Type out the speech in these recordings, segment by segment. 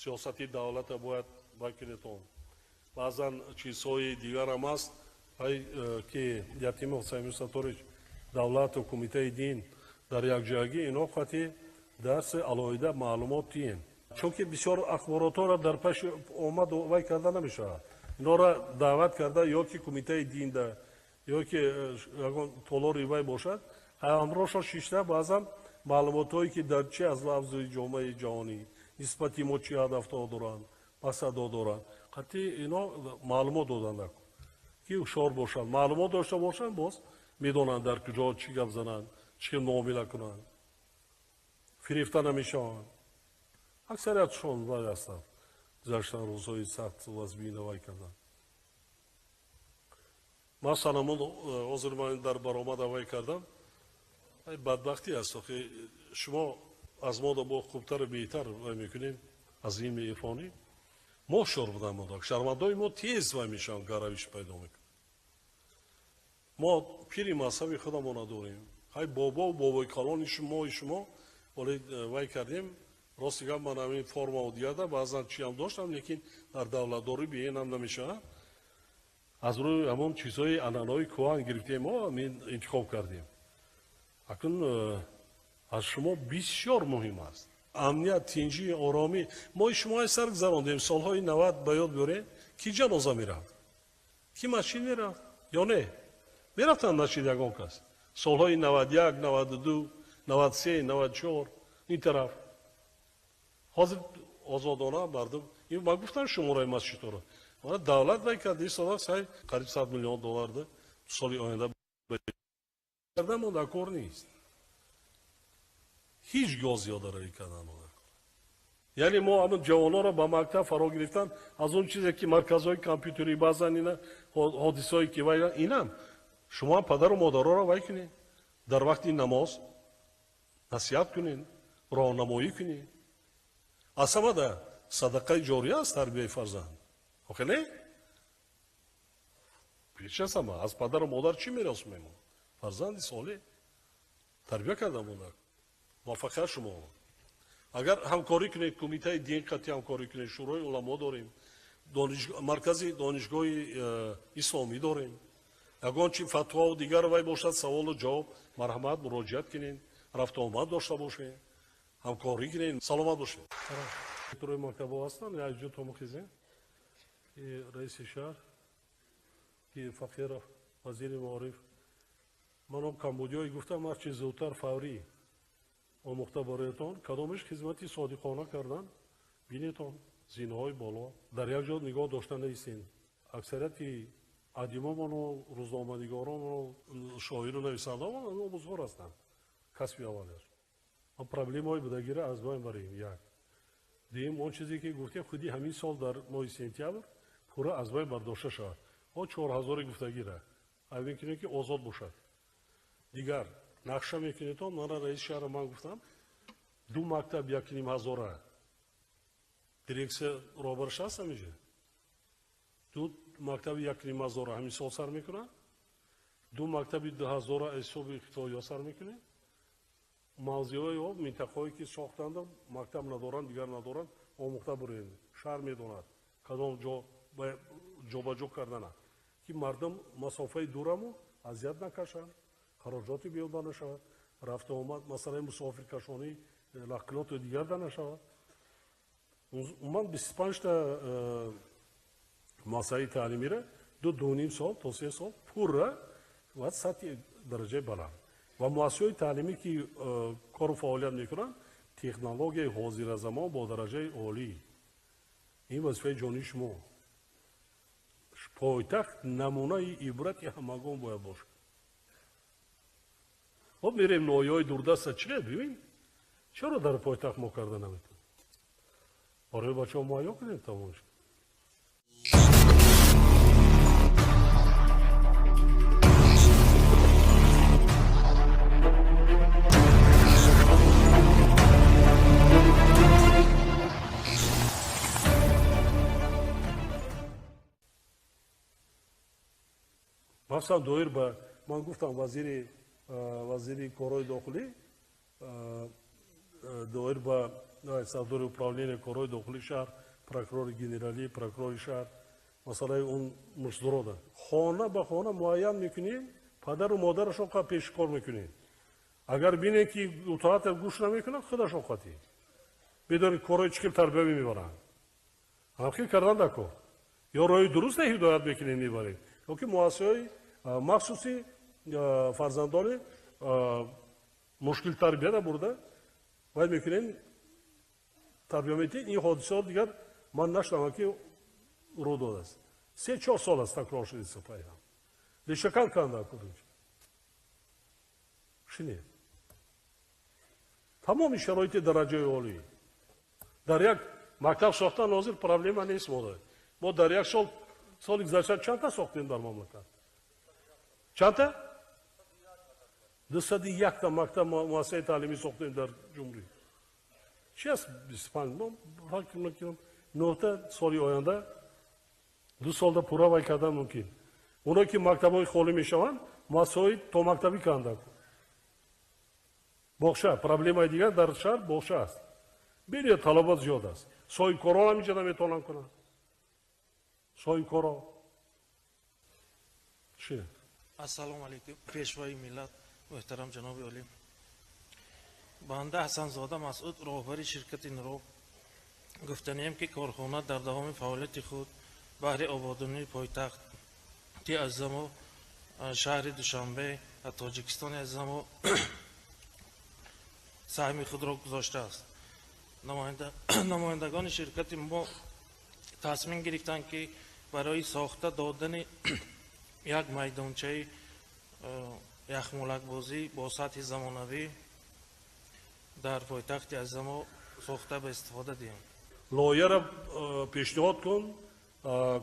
سیاستی دولت باید بکنید. بعضا چیزهای دیگر هم است که یتیم حسین ستوریج دولت و کمیته دین در یک جایی اینا خاطی درس علایده معلوماتی هستند. چون که بسیار اخبارات را در پیش آمد و وای کرده نمیشه. اینا را دعوت کرده یا که کمیته دین ده یا که تولاری وای باشد همراهش شیشته بعضا معلوماتی که در چه از لفظ جامعه جهانی نسبتی ما چی هدف دارند مقصد دارند قطعی اینا معلومات دادند که هوشیار باشند معلومات داشته باشند باز میدونند در کجا چی گپ زنند چی معامله کنند فریفته نمیشوند اکثریتشون وای هستند گذشته روزهای سخت و از بین وای کردند مثلا من حاضر من در برآمد وای کردم بدبختی است که شما از ما با خوبتر بهتر وای میکنیم از این عرفانی ما شور بودم مداک شرمندای ما تیز وای میشن گرویش پیدا میکنه ما پیری مذهبی خودمون نداریم های بابا و بابای کلان شما ولی وای کردیم راستی گم من همین فرما و دیگه ده بعضا چی هم داشتم لیکن در دولتداری به این هم نمیشه از روی همون چیزهای انانای کوهن گرفتیم ما همین انتخاب کردیم اکنون از شما بسیار مهم است امنیت تینجی آرامی ما شما سر گذراندیم سالهای 90 به یاد بیارین کی جنازه میرفت کی ماشین میرفت یا نه میرفتن نشید یگان کس سالهای 91 92 93 94 این طرف حاضر آزادانه مردم این ما گفتن شماره مسجد رو ما دولت وای کرد سال سای قریب 100 میلیون دلار ده سال آینده کردن ما دکور نیست هیچ گاز یادآوری کردن یعنی ما همون جوانا را با مکتب فرا گرفتن از اون چیزی که مرکزهای کامپیوتری بعضا اینا حادثه‌ای که وای اینم شما پدر و مادر را وای کنین در وقت نماز نصیحت کنین راهنمایی کنین اصلا ده صدقه جاریه است تربیت فرزند آخه نه پیش از همه از پدر و مادر چی میراث میمون فرزند صالح تربیت کردن مونده موفقیت شما اگر همکاری کنید کمیته دین قطعی همکاری کنید شورای علما داریم مرکز دانشگاه اسلامی داریم اگر چی فتوا و دیگر وای باشد سوال و جواب مرحمت مراجعت کنین رفت آمد داشته باشین همکاری کنین سلامت باشین دکتر مکتب هستن یا جو تو مخیزه رئیس شهر که فقیر وزیر معارف منم کمبودیایی گفتم هر چیز زودتر فوری آموخته برایتان کدامش خدمتی صادقانه کردن بینیتان زینهای بالا در یک جا نگاه داشته نیستین اکثریت ادیمان و روزنامه‌نگاران و شاعر و نویسندگان اونها بزرگ هستند کسب اول است اما پرابلم‌های بدگیره از بین بریم یک دیم اون چیزی که گفتیم خودی همین سال در ماه سپتامبر پورا از بین برداشته شد او 4000 گفتگیره همین که آزاد باشد دیگر نقشه میکنید من رئیس شهر من گفتم دو مکتب 1500 دیرکسیون رابرش هست همیشه دو مکتب 1500 همین سال سر میکنن دو مکتب 2000 حساب افتایی سر میکنه موضوعی ها منطقه‌ای که ساختند مکتب ندارند دیگر ندارند آموخته برین شهر میدوند کدام جا به جا کردن که مردم مسافه دورمو اذیت نکشند خراجاتی بیاده نشود رفت آمد مثلا مسافر کشانی لقلات و دیگر ده نشود من 25 تا مسائل تعلیمی را دو نیم سال تا 3 سال پور و سطح درجه بلند و مؤسسه‌های تعلیمی که کار و فعالیت میکنن تکنولوژی حاضر زمان با درجه عالی این وظیفه جانی شما پایتخت نمونه عبرت همگان باید باشه خب میریم نویای دوردست چیه ببین چرا در پایتخت ما کرده نمیتون برای بچه ها مهیا کنیم تمامش مثلا دویر با من گفتم وزیر کارهای داخلی دویر با صدر управления کارهای داخلی شهر، پروکورور گنرالی، پروکورور شهر، مسئله اون مشترکه. خانه به خانه معین میکنیم، پدر و مادرش رو پیش کار میکنیم. اگر بینه که اطاعت گوش نمیکنه خودش اوقاتی. بدون کارهای چکل تربیه میبرن. همخیل کردن دکو. یا راه درست هدایت بکنیم میبریم. که مؤسسه‌های مخصوصی فرزندان مشکل تربیه را برده باید میکنین تربیه میتین. این حادثات دیگر من نشنم که رو داده است. 3-4 سال است تکرار شده سپاهی هم. لیشکل کنده کدوم شنید. تمام شرایط درجه عالی. در یک مکتب ساختن ناظر پرابلم نیست ما در یک سال گذشته چند تا ساختیم در مملکت؟ چند تا؟ 201 تا مکتب مؤسسه تعلیمی ساختیم در جمهوری. چی است 25 ما فکر میکنم 9 تا سال آینده 2 سال پورا وای کردن ممکن. اونا که مکتب‌های خالی میشوند مؤسسه‌های تا مکتبی کردن. باغچه پرابلم دیگر در شهر باغچه است. ببینید طلبات زیاد است. سای کورا نمیشه نمیتونن کنن. سای کورا. چی؟ السلام علیکم پیشوای ملت محترم جناب عالی. بنده حسن زاده مسعود راهبر شرکت نرو گفتنیم که کارخانه در دوام فعالیت خود بهر آبادانی پایتخت عزیزم و شهر دوشنبه تاجیکستان عزیزم و سهم خود را گذاشته است. نمایندگان شرکت ما تصمیم گرفتند که برای ساخته دادن یک میدانچه یخمولک بازی با سطح زمانوی در پایتخت عزیزم ساخته به استفاده دهیم. لایحه را پیشنهاد کن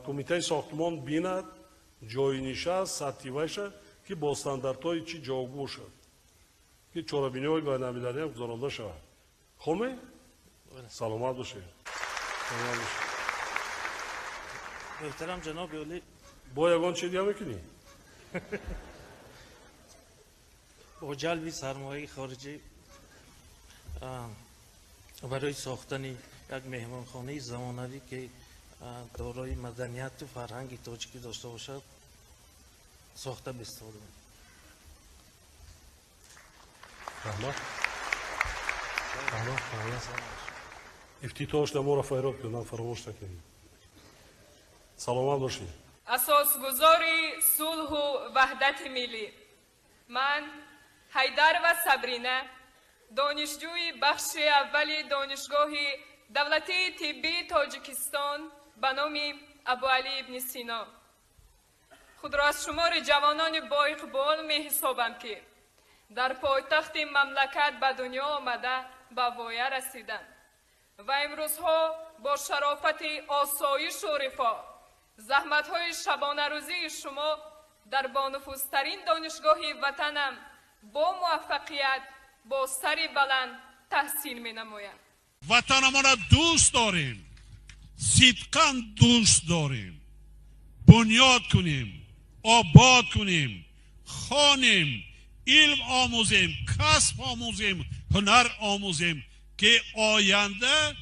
کمیته ساختمان بیند جای نشست سطحی باشه که با استانداردهای چی جاگو شد که چهاربینی‌های بین‌المللی هم گذارنده شود. خوبه؟ سلامت باشید. محترم جناب عالی با یگان چی دیگه میکنی؟ با جلب سرمایه خارجی برای ساختن یک مهمانخانه زمانوی که دارای مدنیت و فرهنگ تاجیکی داشته باشد ساخته به استفاده می‌کنیم. افتتاحش ما را فیراد کنم فراموش نکنیم. سلامت باشید. اساسگذاری صلح و وحدت ملی من حیدر و صبرینه دانشجوی بخش اولی دانشگاه دولتی طبی تاجیکستان به نام ابوعلی ابن سینا خود را از شمار جوانان با اقبال می حسابم که در پایتخت مملکت به دنیا آمده به وایه رسیدند و امروزها با شرافت آسایش و رفاه زحمت‌های شبانه روزی شما در بانفوذترین دانشگاه وطنم با موفقیت با سری بلند تحصیل می‌نمایم. وطنمان را دوست داریم، صدقاً دوست داریم، بنیاد کنیم، آباد کنیم، خوانیم، علم آموزیم، کسب آموزیم، هنر آموزیم که آینده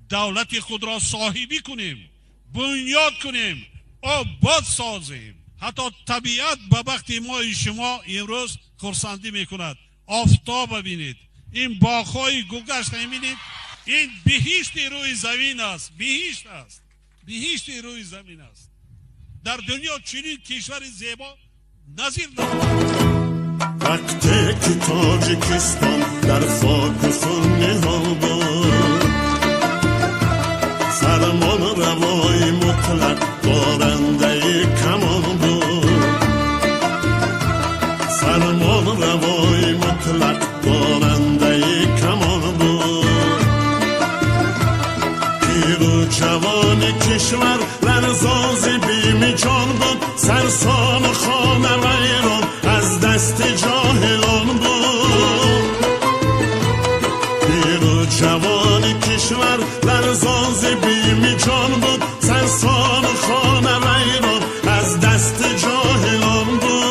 دولت خود را صاحبی کنیم، بنیاد کنیم، آباد سازیم. حتی طبیعت به وقت ما شما امروز خرسندی میکند. آفتاب ببینید، این باغ‌های گلگشت میبینید، این بهشت روی زمین است، بهشت است، بهشت روی زمین است. در دنیا چنین کشور زیبا نظیر ندارد. وقتی که تاجیکستان در خاک خون نهال بود فرمان روای مطلق دارنده کمان بود فرمان روای مطلق دارنده کمان بود پیرو جوان کشور لرزاز بیم جان بود سرسام خانه ویران از دست جاهلان بود پیرو جوان کشور لرزاز بیم جان بود سرسام خانه ویران از دست جاهلان بود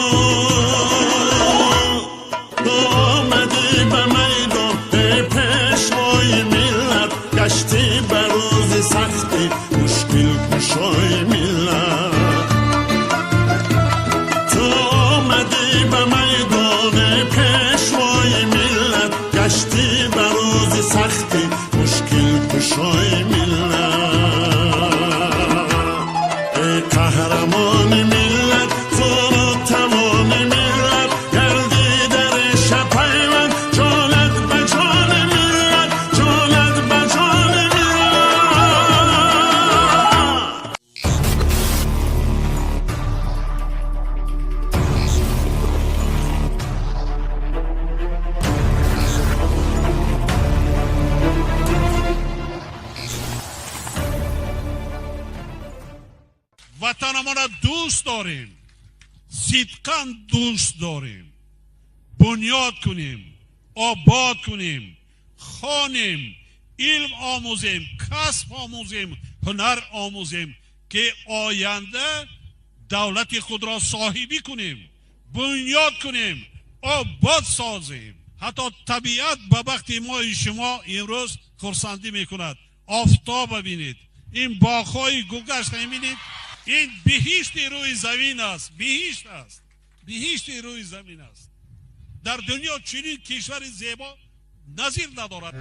تو آمدی به میدان ای پیشوای ملت وطنمان را دوست داریم، صدقاً دوست داریم، بنیاد کنیم، آباد کنیم، خوانیم، علم آموزیم، کسب آموزیم، هنر آموزیم که آینده دولت خود را صاحبی کنیم، بنیاد کنیم، آباد سازیم. حتی طبیعت به وقت ما شما امروز خرسندی میکند. آفتاب ببینید، این باغ‌های گلگشت میبینید، این بهشت روی زمین است، بهشت است، بهشت روی زمین است. در دنیا چنین کشور زیبا نظیر ندارد.